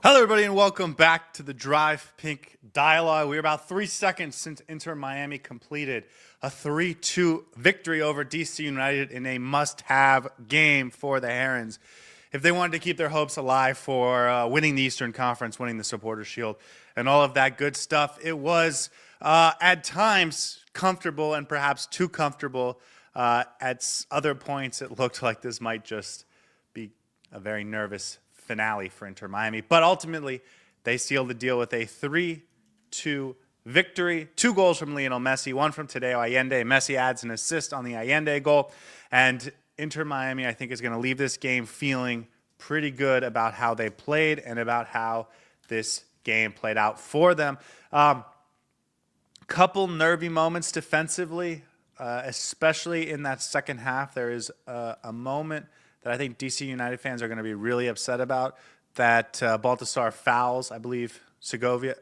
Hello, everybody, and welcome back to the Drive Pink Dialogue. We're about 3 seconds since Inter Miami completed a 3-2 victory over DC United in a must-have game for the Herons. If they wanted to keep their hopes alive for winning the Eastern Conference, winning the Supporters Shield, and all of that good stuff, it was at times comfortable and perhaps too comfortable. At other points, it looked like this might just be a very nervous finale for Inter Miami. But ultimately, they sealed the deal with a 3-2 victory. 2 goals from Lionel Messi, 1 from Tadeo Allende. Messi adds an assist on the Allende goal. And Inter Miami, I think, is going to leave this game feeling pretty good about how they played and about how this game played out for them. Couple nervy moments defensively, especially in that second half. There is a moment that I think DC United fans are going to be really upset about, that Baltasar fouls, I believe, Cervania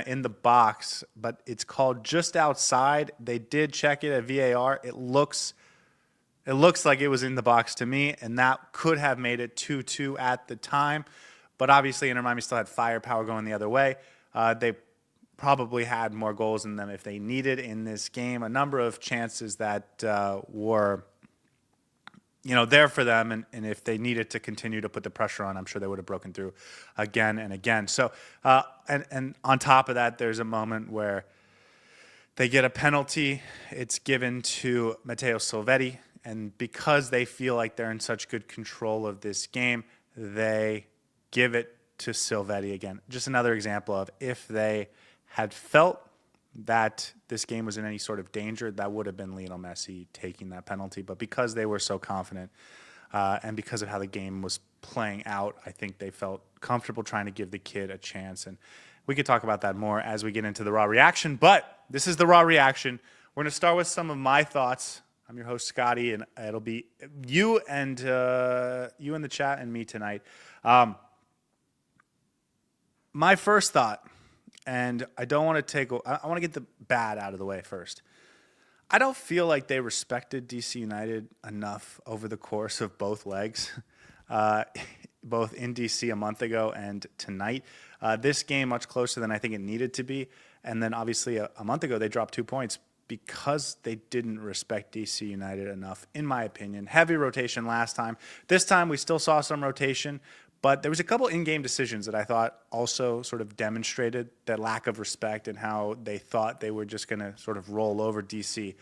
in the box, but it's called just outside. They did check it at VAR. It looks like it was in the box to me, and that could have made it 2-2 at the time. But obviously, Inter Miami still had firepower going the other way. They probably had more goals in them if they needed in this game. A number of chances that were there for them, and if they needed to continue to put the pressure on, I'm sure they would have broken through again and again. So, and on top of that, there's a moment where they get a penalty. It's given to Matteo Silvetti, and because they feel like they're in such good control of this game, they give it to Silvetti again. Just another example of, if they had felt that this game was in any sort of danger, that would have been Lionel Messi taking that penalty. But because they were so confident and because of how the game was playing out, I think they felt comfortable trying to give the kid a chance. And we could talk about that more as we get into the raw reaction. But this is the raw reaction. We're going to start with some of my thoughts. I'm your host, Scotty, and it'll be you and you in the chat and me tonight. My first thought, and I don't want to I want to get the bad out of the way first. I don't feel like they respected DC United enough over the course of both legs, both in DC a month ago and tonight. This game much closer than I think it needed to be. And then obviously a month ago, they dropped 2 points because they didn't respect DC United enough, in my opinion. Heavy rotation last time. This time we still saw some rotation, but there was a couple in-game decisions that I thought also sort of demonstrated that lack of respect and how they thought they were just going to sort of roll over DC.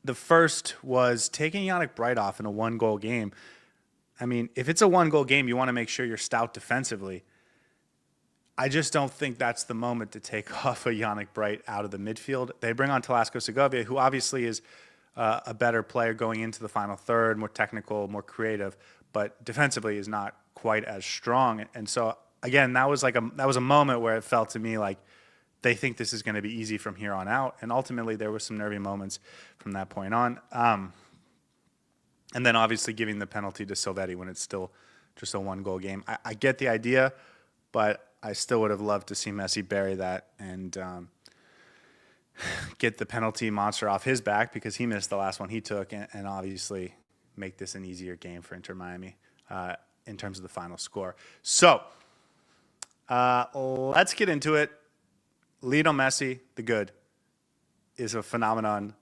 The first was taking Yannick Bright off in a 1-goal game. I mean, if it's a 1-goal game, you want to make sure you're stout defensively. I just don't think that's the moment to take off a Yannick Bright out of the midfield. They bring on Telasco Segovia, who obviously is a better player going into the final third, more technical, more creative, but defensively is not quite as strong. And so, again, that was a moment where it felt to me like they think this is going to be easy from here on out. And ultimately, there were some nervy moments from that point on. And then obviously giving the penalty to Silvetti when it's still just a 1-goal game. I get the idea, but I still would have loved to see Messi bury that and get the penalty monster off his back, because he missed the last one he took, and obviously make this an easier game for Inter Miami in terms of the final score. So let's get into it. Lionel Messi, the good, is a phenomenon.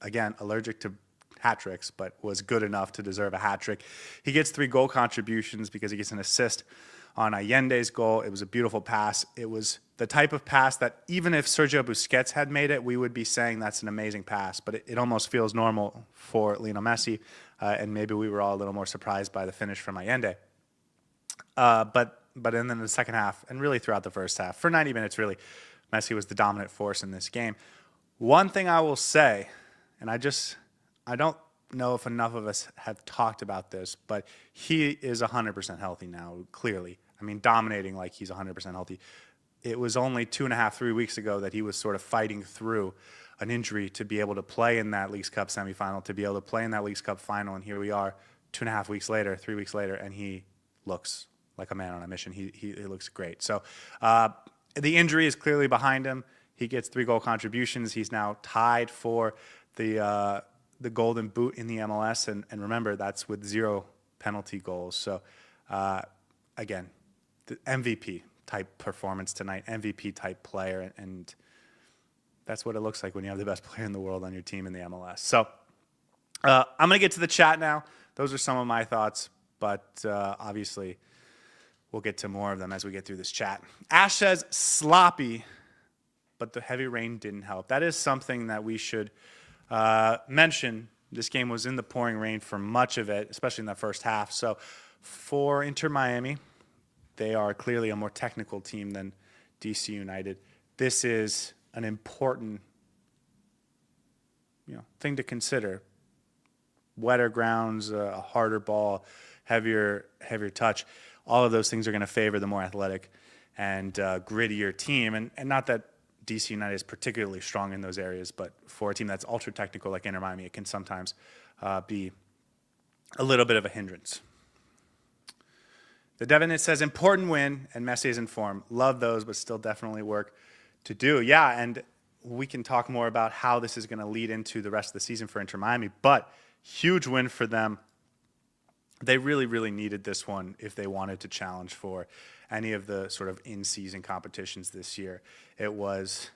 Again, allergic to hat tricks, but was good enough to deserve a hat trick. He gets 3 goal contributions because he gets an assist on Allende's goal. It was a beautiful pass. It was the type of pass that even if Sergio Busquets had made it, we would be saying that's an amazing pass. But it almost feels normal for Lionel Messi, and maybe we were all a little more surprised by the finish from Allende. But then in the second half, and really throughout the first half, for 90 minutes really, Messi was the dominant force in this game. One thing I will say, and I don't know if enough of us have talked about this, but he is 100% healthy now, clearly. I mean, dominating like he's 100% healthy. It was only 2.5, 3 weeks ago that he was sort of fighting through an injury to be able to play in that Leagues Cup semifinal, to be able to play in that Leagues Cup final, and here we are 2.5 weeks later, 3 weeks later, and he looks like a man on a mission. He looks great. So the injury is clearly behind him. He gets 3 goal contributions. He's now tied for the Golden Boot in the MLS, and remember, that's with 0 penalty goals. So, again, the MVP type performance tonight, MVP type player, and that's what it looks like when you have the best player in the world on your team in the MLS. So, I'm going to get to the chat now. Those are some of my thoughts, but obviously we'll get to more of them as we get through this chat. Ash says, sloppy, but the heavy rain didn't help. That is something that we should mention. This game was in the pouring rain for much of it, especially in that first half. So for Inter Miami, they are clearly a more technical team than DC United. This is an important thing to consider. Wetter grounds, a harder ball, heavier touch. All of those things are going to favor the more athletic and grittier team. And not that DC United is particularly strong in those areas, but for a team that's ultra technical like Inter Miami, it can sometimes be a little bit of a hindrance. The Devin, it says, important win, and Messi is in form. Love those, but still definitely work to do. Yeah, and we can talk more about how this is going to lead into the rest of the season for Inter Miami, but huge win for them. They really, really needed this one if they wanted to challenge for any of the sort of in-season competitions this year. It was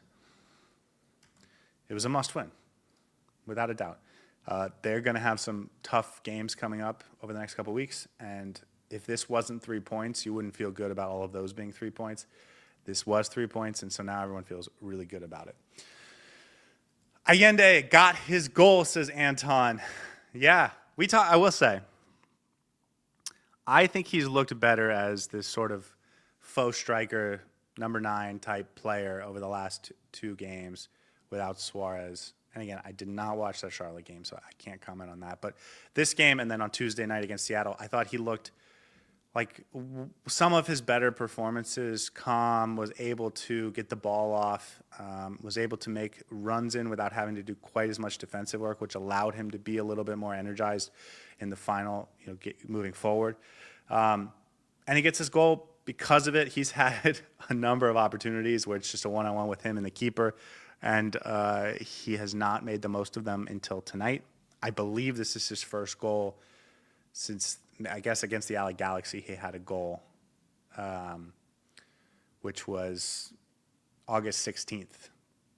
a must-win, without a doubt. They're going to have some tough games coming up over the next couple of weeks, and if this wasn't 3 points, you wouldn't feel good about all of those being 3 points. This was 3 points, and so now everyone feels really good about it. Allende got his goal, says Anton. Yeah, I will say, I think he's looked better as this sort of faux striker, number 9 type player over the last two games without Suarez. And again, I did not watch that Charlotte game, so I can't comment on that. But this game and then on Tuesday night against Seattle, I thought he looked like some of his better performances. Calm, was able to get the ball off, was able to make runs in without having to do quite as much defensive work, which allowed him to be a little bit more energized in the final, moving forward. And he gets his goal because of it. He's had a number of opportunities where it's just a one-on-one with him and the keeper, and he has not made the most of them until tonight. I believe this is his first goal since, I guess, against the LA Galaxy. He had a goal, which was August 16th,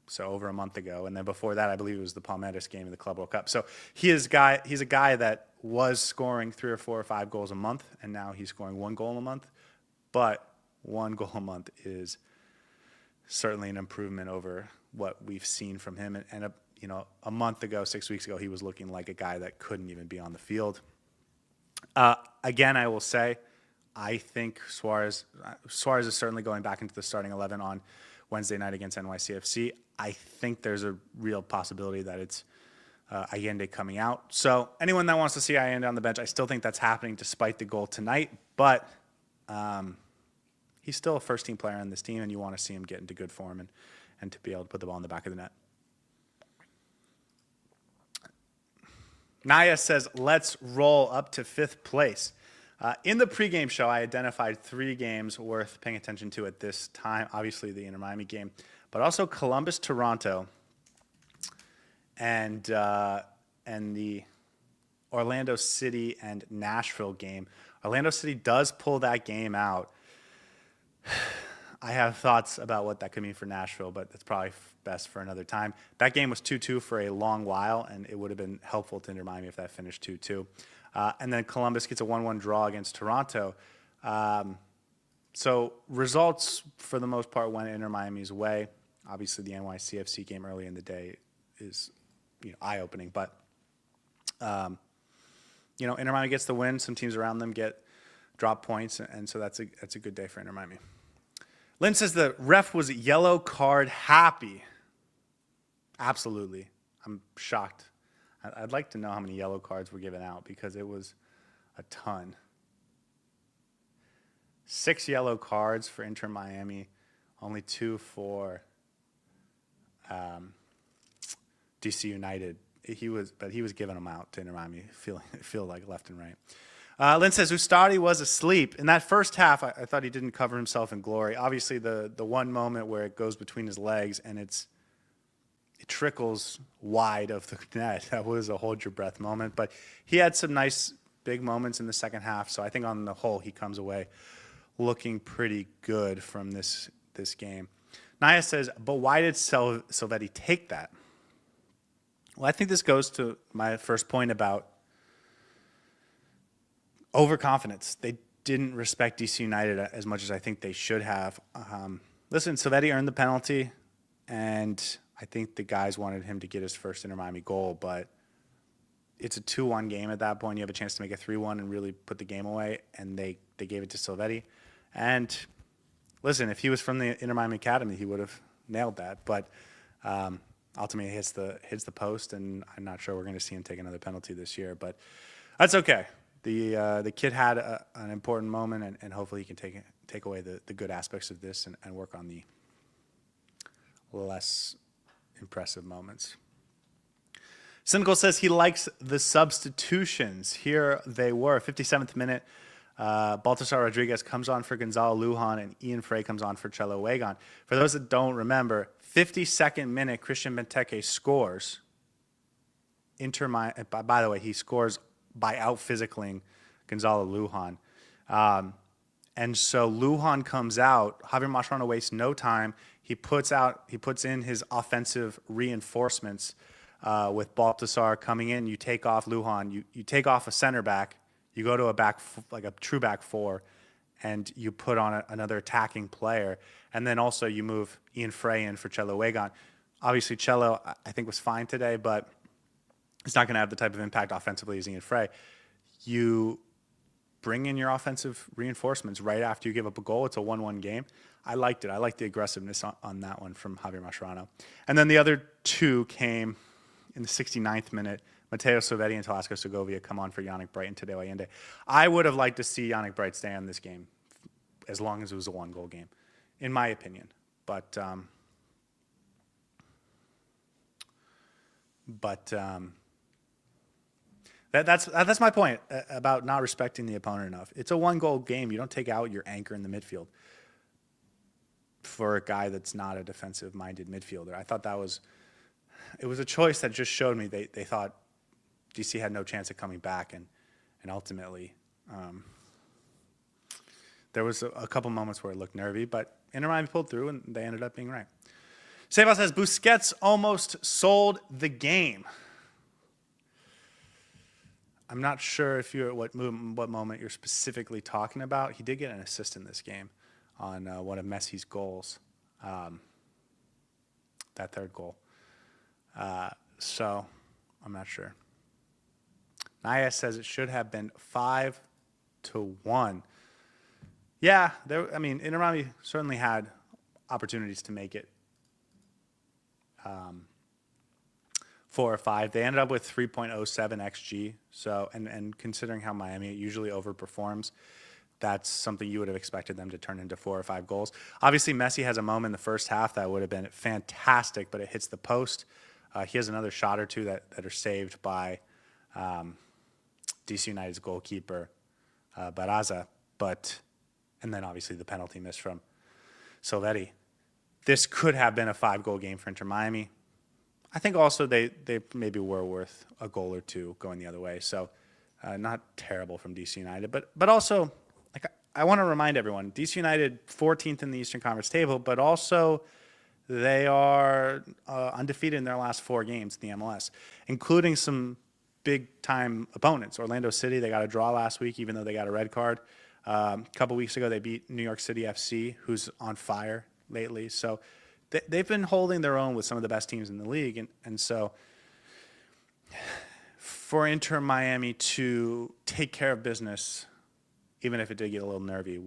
so over a month ago. And then before that, I believe it was the Palmeiras game in the Club World Cup. So he's a guy that was scoring 3 or 4 or 5 goals a month, and now he's scoring 1 goal a month. But 1 goal a month is certainly an improvement over what we've seen from him. And a month ago, 6 weeks ago, he was looking like a guy that couldn't even be on the field. Again, I will say, I think Suarez is certainly going back into the starting 11 on Wednesday night against NYCFC. I think there's a real possibility that it's Allende coming out. So anyone that wants to see Allende on the bench, I still think that's happening despite the goal tonight. But he's still a first-team player on this team, and you want to see him get into good form and to be able to put the ball in the back of the net. Naya says, let's roll up to 5th place. In the pregame show, I identified 3 games worth paying attention to at this time. Obviously, the Inter Miami game, but also Columbus-Toronto and the Orlando City and Nashville game. Orlando City does pull that game out. I have thoughts about what that could mean for Nashville, but that's probably best for another time. That game was 2-2 for a long while, and it would have been helpful to Inter Miami if that finished 2-2. And then Columbus gets a 1-1 draw against Toronto. So results, for the most part, went Inter Miami's way. Obviously, the NYCFC game early in the day is eye-opening. But, Inter Miami gets the win. Some teams around them get drop points, and so that's a good day for Inter Miami. Lynn says the ref was yellow card happy. Absolutely. I'm shocked. I'd like to know how many yellow cards were given out because it was a ton. 6 yellow cards for Inter Miami, only 2 for DC United. He was giving them out to Inter Miami, feel like left and right. Lynn says Ustadi was asleep. In that first half, I thought he didn't cover himself in glory. Obviously, the one moment where it goes between his legs and it trickles wide of the net, that was a hold-your-breath moment. But he had some nice big moments in the second half. So I think on the whole, he comes away looking pretty good from this game. Naya says, but why did Silvetti take that? Well, I think this goes to my first point about overconfidence. They didn't respect DC United as much as I think they should have. Listen, Silvetti earned the penalty, and I think the guys wanted him to get his first Inter Miami goal, but it's a 2-1 game at that point. You have a chance to make a 3-1 and really put the game away, and they gave it to Silvetti. And listen, if he was from the Inter Miami Academy, he would have nailed that. But ultimately, hits the post, and I'm not sure we're going to see him take another penalty this year. But that's okay. The kid had an important moment, and hopefully he can take away the good aspects of this and work on the less impressive moments. Cynical says he likes the substitutions. Here they were. 57th minute, Baltasar Rodriguez comes on for Gonzalo Lujan, and Ian Frey comes on for Chelo Wagon. For those that don't remember, 52nd minute, Christian Benteke scores. By the way, he scores by out-physicaling Gonzalo Lujan. And so Lujan comes out. Javier Mascherano wastes no time. He puts in his offensive reinforcements with Baltasar coming in. You take off Lujan. You take off a center back. You go to like a true back four, and you put on another attacking player. And then also you move Ian Frey in for Chelo Wagon. Obviously, Chelo, I think, was fine today, but it's not going to have the type of impact offensively as Ian Frey. You bring in your offensive reinforcements right after you give up a goal. It's a 1-1 game. I liked it. I liked the aggressiveness on that one from Javier Mascherano. And then the other two came in the 69th minute. Matteo Silvetti and Talasco Segovia come on for Yannick Bright and Tadeo Allende. I would have liked to see Yannick Bright stay in this game as long as it was a one-goal game, in my opinion. But that's my point about not respecting the opponent enough. It's a one-goal game. You don't take out your anchor in the midfield for a guy that's not a defensive-minded midfielder. I thought it was a choice that just showed me they thought DC had no chance of coming back, and ultimately there was a couple moments where it looked nervy, but Inter Miami pulled through, and they ended up being right. Sebas says, Busquets almost sold the game. I'm not sure if you're what moment you're specifically talking about. He did get an assist in this game on one of Messi's goals, that third goal. So I'm not sure. Naya says it should have been 5-1. Yeah, Inter Miami certainly had opportunities to make it 4 or 5. They ended up with 3.07 xG. So, and considering how Miami usually overperforms, that's something you would have expected them to turn into 4 or 5 goals. Obviously, Messi has a moment in the first half that would have been fantastic, but it hits the post. He has another shot or two that are saved by DC United's goalkeeper, Barraza. And then obviously the penalty miss from Silvetti. This could have been a 5-goal game for Inter Miami. I think also they maybe were worth a goal or two going the other way. So not terrible from DC United. But also, like, I want to remind everyone, DC United 14th in the Eastern Conference table, but also they are undefeated in their last 4 games in the MLS, including some big-time opponents. Orlando City, they got a draw last week, even though they got a red card. A couple weeks ago, they beat New York City FC, who's on fire lately. So they've been holding their own with some of the best teams in the league. And so for Inter Miami to take care of business, even if it did get a little nervy,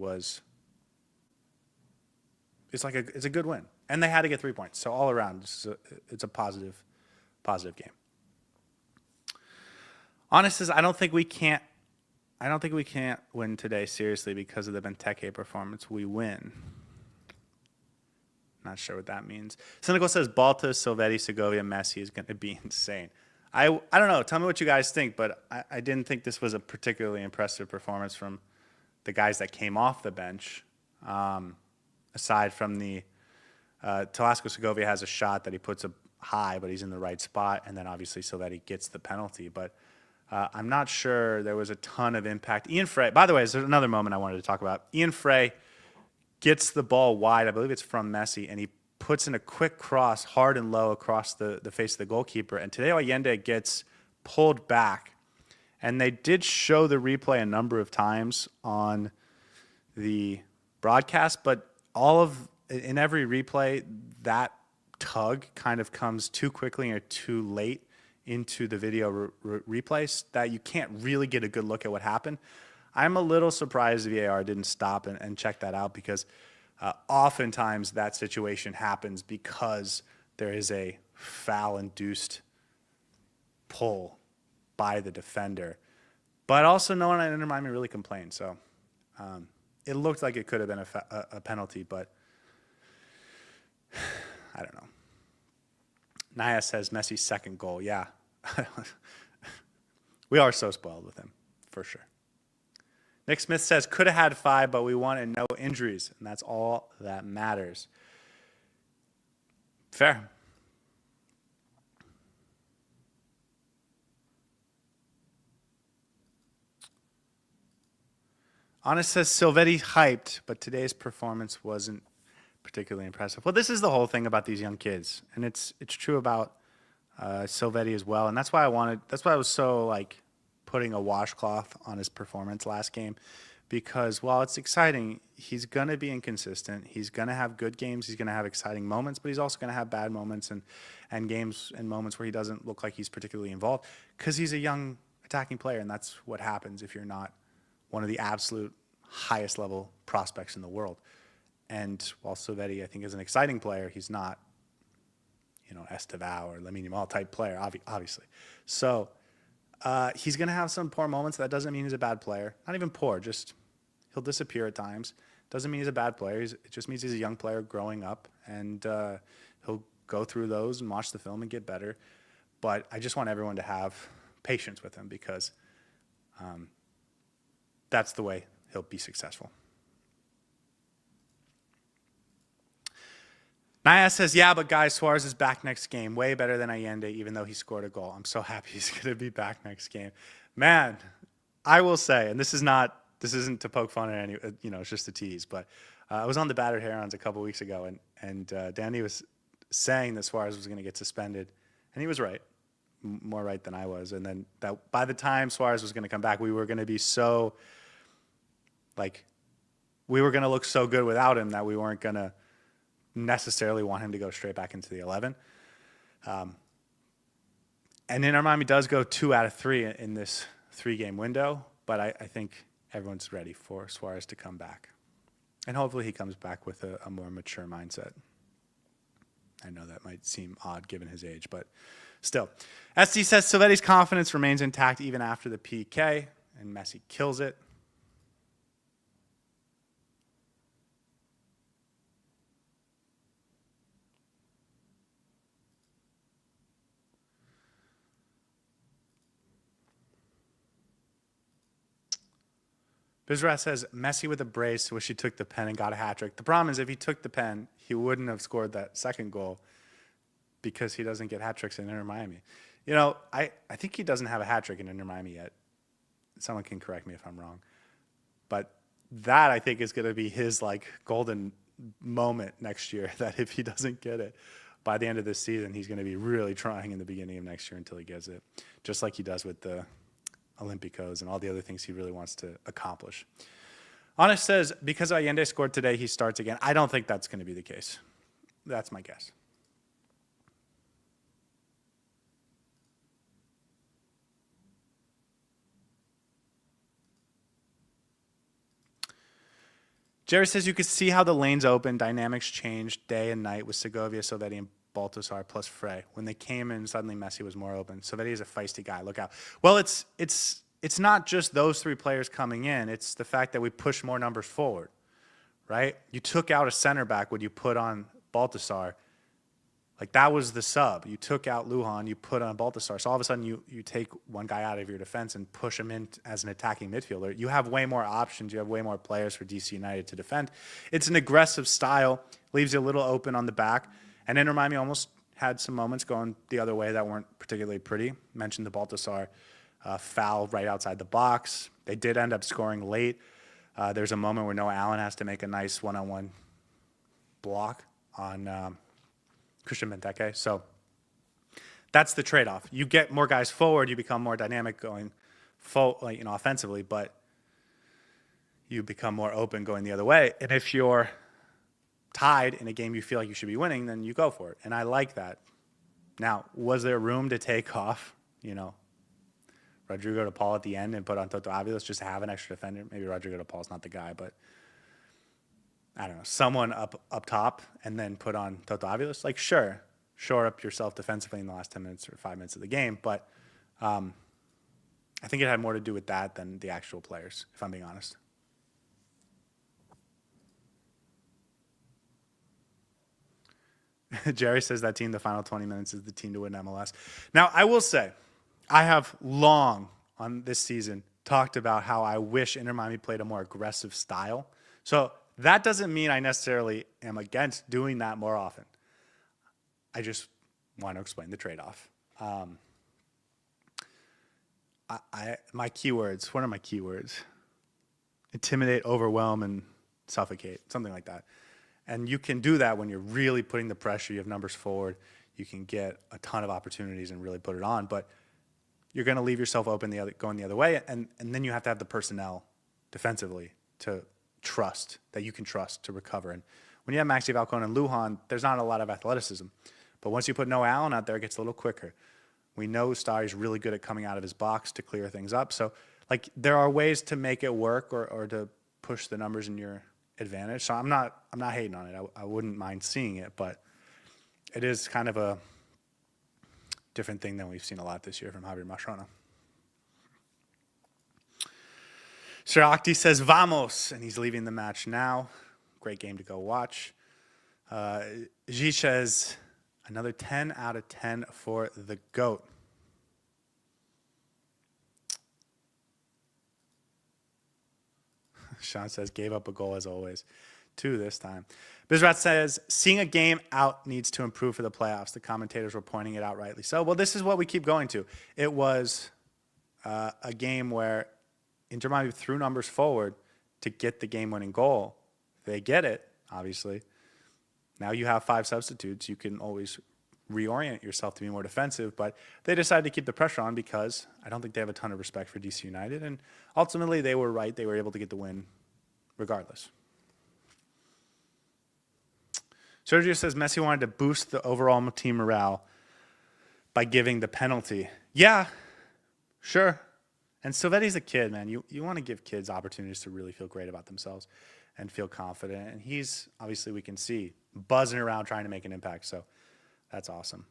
it's a good win. And they had to get 3 points. So all around, it's a positive game. Honest is, I don't think we can't win today seriously because of the Benteke performance. We win. Not sure what that means. Cynical says Balta, Silvetti, Segovia, Messi is going to be insane. I don't know. Tell me what you guys think, but I didn't think this was a particularly impressive performance from the guys that came off the bench. Aside from the Talasco Segovia has a shot that he puts up high, but he's in the right spot, and then obviously Silvetti gets the penalty. But I'm not sure there was a ton of impact. Ian Frey, by the way, there's another moment I wanted to talk about. Ian Frey gets the ball wide. I believe it's from Messi, and he puts in a quick cross hard and low across the face of the goalkeeper. And Tadeo Allende gets pulled back. And they did show the replay a number of times on the broadcast, but in every replay, that tug kind of comes too quickly or too late into the video replays that you can't really get a good look at what happened. I'm a little surprised VAR didn't stop and check that out, because oftentimes that situation happens because there is a foul-induced pull by the defender. But also no one at Inter Miami really complained. So it looked like it could have been a penalty, but I don't know. Naya says Messi's second goal. Yeah. We are so spoiled with him, for sure. Nick Smith says, could have had 5, but we won and no injuries, and that's all that matters. Fair. Honest says, Silvetti hyped, but today's performance wasn't particularly impressive. Well, this is the whole thing about these young kids, and it's true about Silvetti as well, and that's why I was so putting a washcloth on his performance last game, because while it's exciting, he's going to be inconsistent. He's going to have good games. He's going to have exciting moments, but he's also going to have bad moments and games and moments where he doesn't look like he's particularly involved, because he's a young attacking player, and that's what happens if you're not one of the absolute highest level prospects in the world. And while Silvetti, I think, is an exciting player, he's not, Estevao or Lamine Yamal type player, obviously. So he's going to have some poor moments. That doesn't mean he's a bad player. Not even poor, just he'll disappear at times. Doesn't mean he's a bad player. It just means he's a young player growing up, and he'll go through those and watch the film and get better. But I just want everyone to have patience with him, because that's the way he'll be successful. Naya says, yeah, but guys, Suarez is back next game. Way better than Allende, even though he scored a goal. I'm so happy he's going to be back next game. Man, I will say, and this isn't to poke fun at any, it's just a tease, but I was on the Battered Herons a couple weeks ago, and Danny was saying that Suarez was going to get suspended, and he was right. More right than I was. And then that by the time Suarez was going to come back, we were going to be so, we were going to look so good without him that we weren't going to necessarily want him to go straight back into the 11. And Inter Miami does go 2 out of 3 in this 3-game window, but I think everyone's ready for Suarez to come back. And hopefully he comes back with a more mature mindset. I know that might seem odd given his age, but still. SD says Silvetti's confidence remains intact even after the PK, and Messi kills it. Bizrat says, Messi with a brace, wish he took the pen and got a hat trick. The problem is if he took the pen, he wouldn't have scored that second goal, because he doesn't get hat tricks in Inter Miami. I think he doesn't have a hat trick in Inter Miami yet. Someone can correct me if I'm wrong. But that, I think, is going to be his golden moment next year, that if he doesn't get it by the end of this season, he's going to be really trying in the beginning of next year until he gets it, just like he does with the Olympicos and all the other things he really wants to accomplish. Honest says, because Allende scored today, he starts again. I don't think that's going to be the case. That's my guess. Jerry says, you could see how the lanes open, dynamics changed day and night with Segovia, Silvetti, and Baltasar plus Frey. When they came in, suddenly Messi was more open. Silvetti is a feisty guy. Look out. Well, it's not just those 3 players coming in. It's the fact that we push more numbers forward, right? You took out a center back when you put on Baltasar. That was the sub. You took out Lujan, you put on Baltasar. So all of a sudden you take one guy out of your defense and push him in as an attacking midfielder. You have way more options. You have way more players for DC United to defend. It's an aggressive style, leaves you a little open on the back. And Inter Miami almost had some moments going the other way that weren't particularly pretty. Mentioned the Baltasar foul right outside the box. They did end up scoring late. There's a moment where Noah Allen has to make a nice one-on-one block on Christian Benteke. So that's the trade-off. You get more guys forward, you become more dynamic going offensively, but you become more open going the other way. And if you're tied in a game you feel like you should be winning, then you go for it. And I like that. Now, was there room to take off, Rodrigo de Paul at the end and put on Toto Aviles just to have an extra defender? Maybe Rodrigo de Paul's not the guy, but I don't know, someone up top and then put on Toto Aviles? Like, sure, shore up yourself defensively in the last 10 minutes or 5 minutes of the game, but I think it had more to do with that than the actual players, if I'm being honest. Jerry says that team, the final 20 minutes, is the team to win MLS. Now, I will say, I have long on this season talked about how I wish Inter Miami played a more aggressive style. So that doesn't mean I necessarily am against doing that more often. I just want to explain the trade-off. My keywords, what are my keywords? Intimidate, overwhelm, and suffocate, something like that. And you can do that when you're really putting the pressure. You have numbers forward. You can get a ton of opportunities and really put it on. But you're going to leave yourself open going the other way. And then you have to have the personnel defensively to trust, that you can trust to recover. And when you have Maxi Falcone and Lujan, there's not a lot of athleticism. But once you put Noah Allen out there, it gets a little quicker. We know Starry's really good at coming out of his box to clear things up. So, there are ways to make it work or to push the numbers in your advantage. So I'm not hating on it. I wouldn't mind seeing it, but it is kind of a different thing than we've seen a lot this year from Javier Mascherano. Scotty says, vamos, and he's leaving the match now. Great game to go watch. G says, another 10 out of 10 for the GOAT. Sean says, gave up a goal as always. 2 this time. Bizrat says, seeing a game out needs to improve for the playoffs. The commentators were pointing it out rightly so. Well, this is what we keep going to. It was a game where Inter Miami threw numbers forward to get the game-winning goal. They get it, obviously. Now you have 5 substitutes. You can always reorient yourself to be more defensive, but they decided to keep the pressure on because I don't think they have a ton of respect for DC United, and ultimately they were right. They were able to get the win regardless. Sergio says Messi wanted to boost the overall team morale by giving the penalty. Yeah, sure. And Silvetti's a kid, man. You want to give kids opportunities to really feel great about themselves and feel confident. And he's, obviously we can see, buzzing around trying to make an impact. So that's awesome.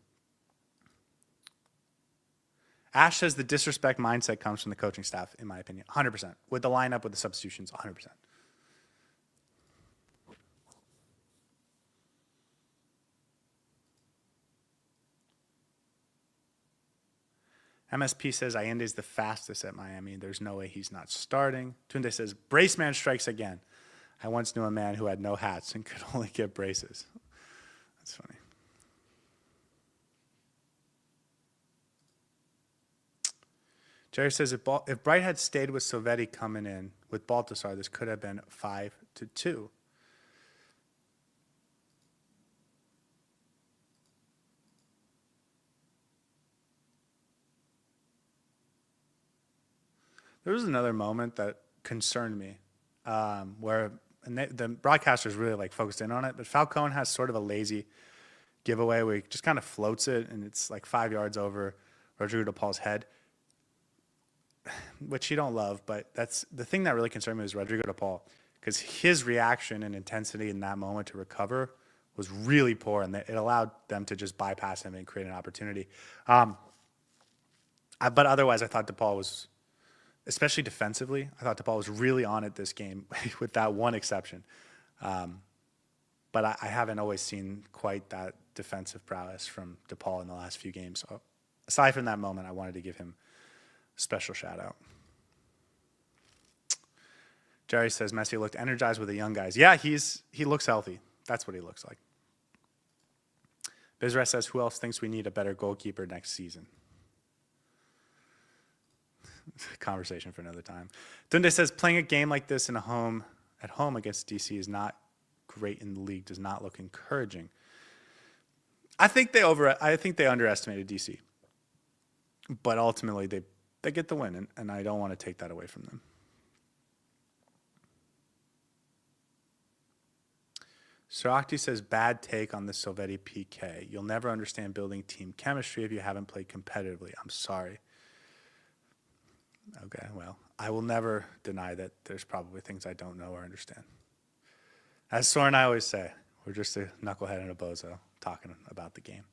Ash says the disrespect mindset comes from the coaching staff, in my opinion. 100%. With the lineup, with the substitutions, 100%. MSP says Allende is the fastest at Miami. There's no way he's not starting. Tunde says, Braceman strikes again. I once knew a man who had no hats and could only get braces. That's funny. Jerry says, if Bright had stayed with Silvetti coming in with Baltasar, this could have been 5-2. There was another moment that concerned me where the broadcasters really focused in on it, but Falcone has sort of a lazy giveaway where he just kind of floats it, and it's 5 yards over Rodrigo de Paul's head, which you don't love, but that's the thing that really concerned me was Rodrigo de Paul, because his reaction and intensity in that moment to recover was really poor, and it allowed them to just bypass him and create an opportunity. But otherwise, I thought de Paul was, especially defensively, I thought de Paul was really on it this game, with that one exception. But I haven't always seen quite that defensive prowess from de Paul in the last few games. So aside from that moment, I wanted to give him a special shout out. Jerry says Messi looked energized with the young guys. Yeah, he looks healthy. That's what he looks like. Bizres says, who else thinks we need a better goalkeeper next season? Conversation for another time. Dunde says playing a game like this at home against DC is not great in the league. Does not look encouraging. I think they underestimated DC, but ultimately they get the win, and I don't want to take that away from them. Scotty says, bad take on the Silvetti PK. You'll never understand building team chemistry if you haven't played competitively. I'm sorry. Okay, well, I will never deny that there's probably things I don't know or understand. As Soren and I always say, we're just a knucklehead and a bozo talking about the game.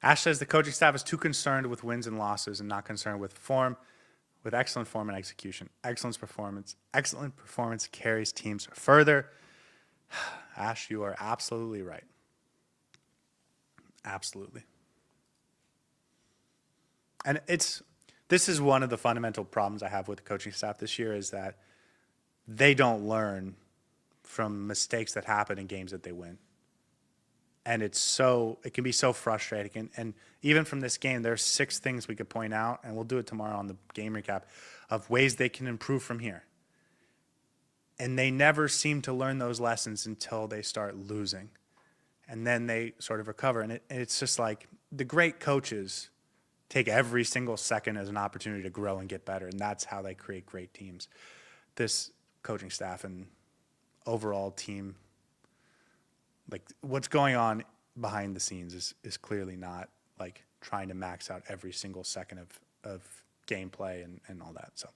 Ash says the coaching staff is too concerned with wins and losses and not concerned with form. With excellent form and execution, excellent performance carries teams further. Ash, you are absolutely right. Absolutely. And this is one of the fundamental problems I have with the coaching staff this year is that they don't learn from mistakes that happen in games that they win. And it can be so frustrating. And even from this game, there's 6 things we could point out, and we'll do it tomorrow on the game recap, of ways they can improve from here. And they never seem to learn those lessons until they start losing. And then they sort of recover. And it's just like the great coaches take every single second as an opportunity to grow and get better. And that's how they create great teams. This coaching staff and overall team, like what's going on behind the scenes is clearly not like trying to max out every single second of gameplay and all that. So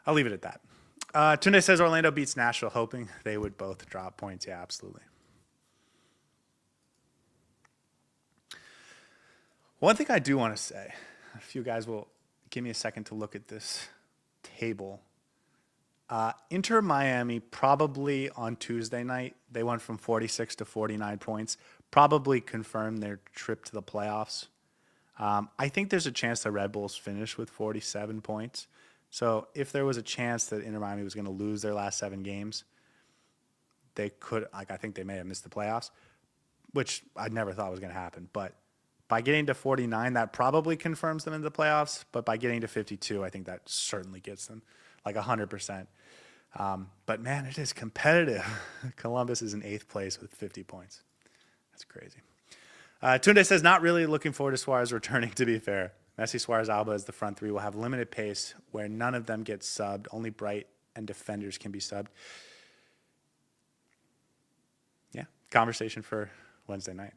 I'll leave it at that. Tunde says Orlando beats Nashville, hoping they would both drop points. Yeah, absolutely. One thing I do want to say, if you guys will give me a second to look at this table. Inter Miami probably on Tuesday night, they went from 46 to 49 points, probably confirmed their trip to the playoffs. I think there's a chance the Red Bulls finish with 47 points. So if there was a chance that Inter Miami was going to lose their last 7 games, they could, I think they may have missed the playoffs, which I never thought was going to happen. But by getting to 49, that probably confirms them in the playoffs. But by getting to 52, I think that certainly gets them like 100%. But man, it is competitive. Columbus is in 8th place with 50 points. That's crazy. Tunde says, not really looking forward to Suarez returning, to be fair. Messi, Suarez, Alba as the front 3 will have limited pace where none of them get subbed. Only Bright and defenders can be subbed. Yeah, conversation for Wednesday night.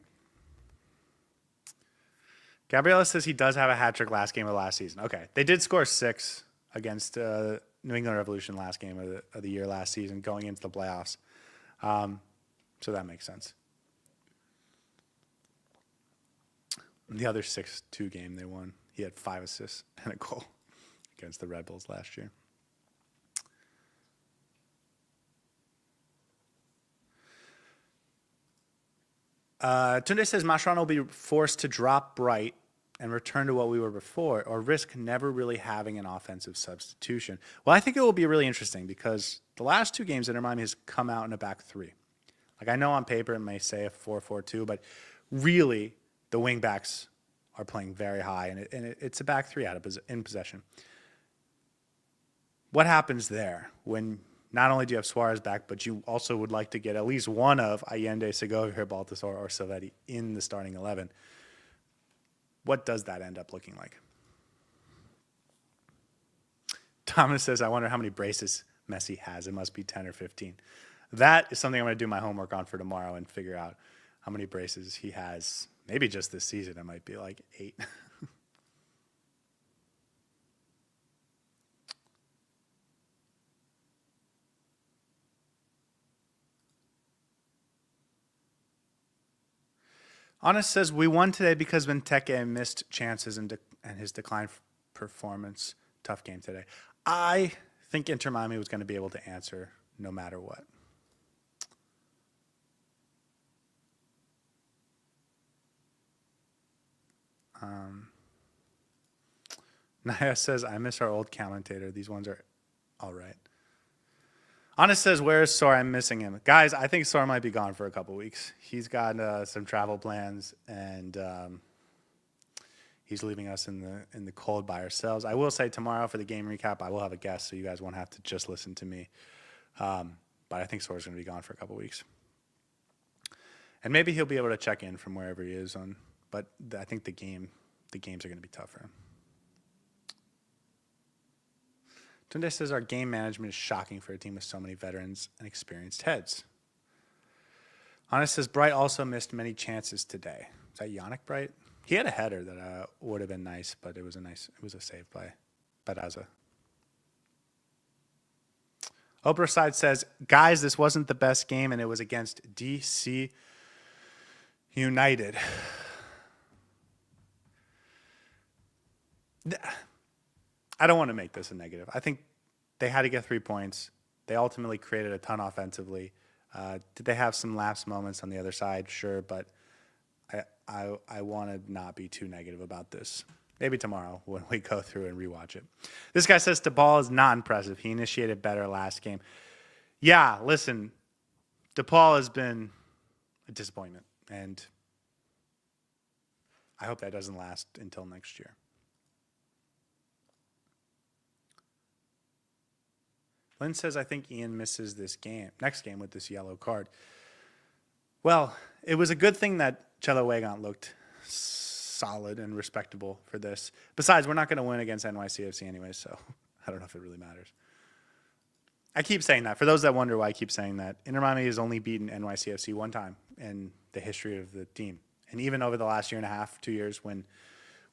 Gabriella says he does have a hat trick last game of last season. Okay, they did score 6 against New England Revolution last game of the year last season going into the playoffs. So that makes sense. The other 6-2 game they won, he had 5 assists and a goal against the Red Bulls last year. Tunde says Mascherano will be forced to drop Bright and return to what we were before, or risk never really having an offensive substitution. Well, I think it will be really interesting because the last 2 games Inter Miami has come out in a back 3. Like I know on paper it may say a 4-4-2, but really the wing backs are playing very high, and it's a back 3 in possession. What happens there when not only do you have Suarez back, but you also would like to get at least one of Allende, Segovia, Baltasar, or Silvetti in the starting 11? What does that end up looking like? Thomas says, I wonder how many braces Messi has. It must be 10 or 15. That is something I'm going to do my homework on for tomorrow and figure out how many braces he has. Maybe just this season, it might be like 8. Honest says, we won today because Benteke missed chances and his decline performance. Tough game today. I think Inter Miami was going to be able to answer no matter what. Naya says, I miss our old commentator. These ones are all right. Honest says, where is Sor? I'm missing him. Guys, I think Sor might be gone for a couple weeks. He's got some travel plans, and he's leaving us in the cold by ourselves. I will say tomorrow for the game recap, I will have a guest, so you guys won't have to just listen to me. But I think Sora's going to be gone for a couple weeks. And maybe he'll be able to check in from wherever he is on. But I think the games are going to be tough for him. Tunde says our game management is shocking for a team with so many veterans and experienced heads. Honest says Bright also missed many chances today. Is that Yannick Bright? He had a header that would have been nice, but it was a save by Badaza. Oprah Side says, guys, this wasn't the best game, and it was against DC United. I don't want to make this a negative. I think they had to get 3 points. They ultimately created a ton offensively. Did they have some lapse moments on the other side? Sure, but I want to not be too negative about this. Maybe tomorrow when we go through and rewatch it. This guy says DePaul is not impressive. He initiated better last game. Yeah, listen, DePaul has been a disappointment, and I hope that doesn't last until next year. Lynn says, I think Ian misses this next game with this yellow card. Well, it was a good thing that Chelo Weigant looked solid and respectable for this. Besides, we're not going to win against NYCFC anyway, so I don't know if it really matters. I keep saying that. For those that wonder why I keep saying that, Inter Miami has only beaten NYCFC one time in the history of the team. And even over the last year and a half, 2 years, when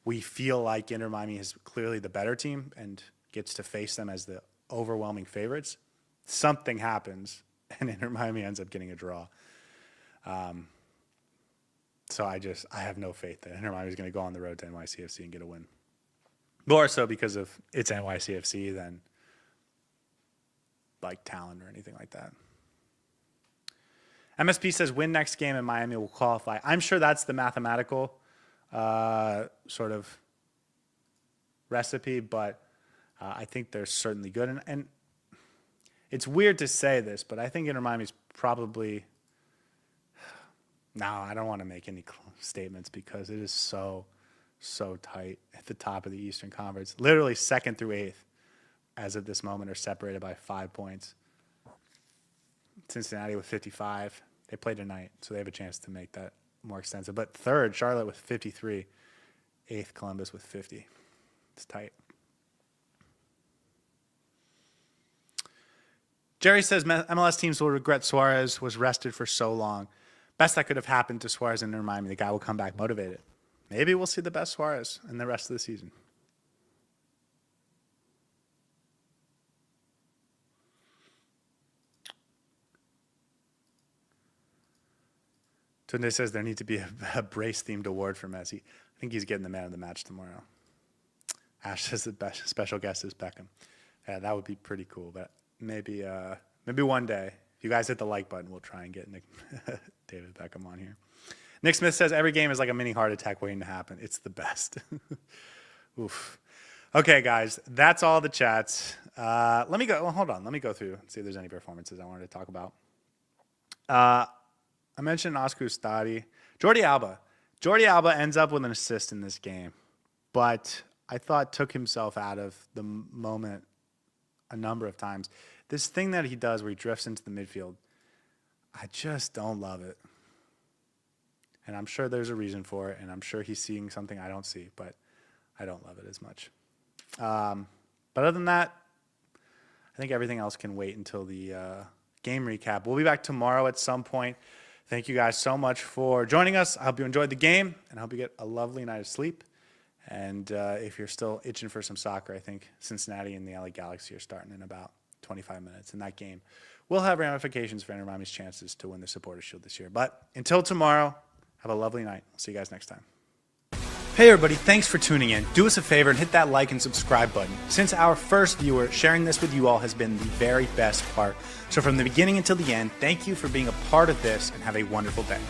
we feel like Inter Miami is clearly the better team and gets to face them as the overwhelming favorites, something happens and Inter Miami ends up getting a draw. So I have no faith that Inter Miami is going to go on the road to NYCFC and get a win. More so because of it's NYCFC than like talent or anything like that. MSP says win next game and Miami will qualify. I'm sure that's the mathematical sort of recipe, but I think they're certainly good. And it's weird to say this, but I think Inter Miami's probably... No, I don't want to make any statements because it is so tight at the top of the Eastern Conference. Literally 2nd through 8th as of this moment are separated by 5 points. Cincinnati with 55. They play tonight, so they have a chance to make that more extensive. But 3rd, Charlotte with 53. 8th, Columbus with 50. It's tight. Jerry says MLS teams will regret Suarez was rested for so long. Best that could have happened to Suarez and Inter Miami. The guy will come back motivated. Maybe we'll see the best Suarez in the rest of the season. Tunde says there needs to be a brace-themed award for Messi. I think he's getting the man of the match tomorrow. Ash says the best special guest is Beckham. Yeah, that would be pretty cool, but maybe one day. If you guys hit the like button, we'll try and get David Beckham on here. Nick Smith says every game is like a mini heart attack waiting to happen. It's the best. Oof. Okay, guys, that's all the chats. Let me go. Well, hold on. Let me go through and see if there's any performances I wanted to talk about. I mentioned Oscar Ustadi. Jordi Alba ends up with an assist in this game, but I thought took himself out of the moment a number of times. This thing that he does where he drifts into the midfield, I just don't love it. And I'm sure there's a reason for it, and I'm sure he's seeing something I don't see, but I don't love it as much. But other than that, I think everything else can wait until the game recap. We'll be back tomorrow at some point. Thank you guys so much for joining us. I hope you enjoyed the game, and I hope you get a lovely night of sleep. And if you're still itching for some soccer, I think Cincinnati and the LA Galaxy are starting in about 25 minutes. And that game will have ramifications for Inter Miami's chances to win the Supporters Shield this year. But until tomorrow, have a lovely night. We'll see you guys next time. Hey everybody, thanks for tuning in. Do us a favor and hit that like and subscribe button. Since our first viewer, sharing this with you all has been the very best part. So from the beginning until the end, thank you for being a part of this and have a wonderful day.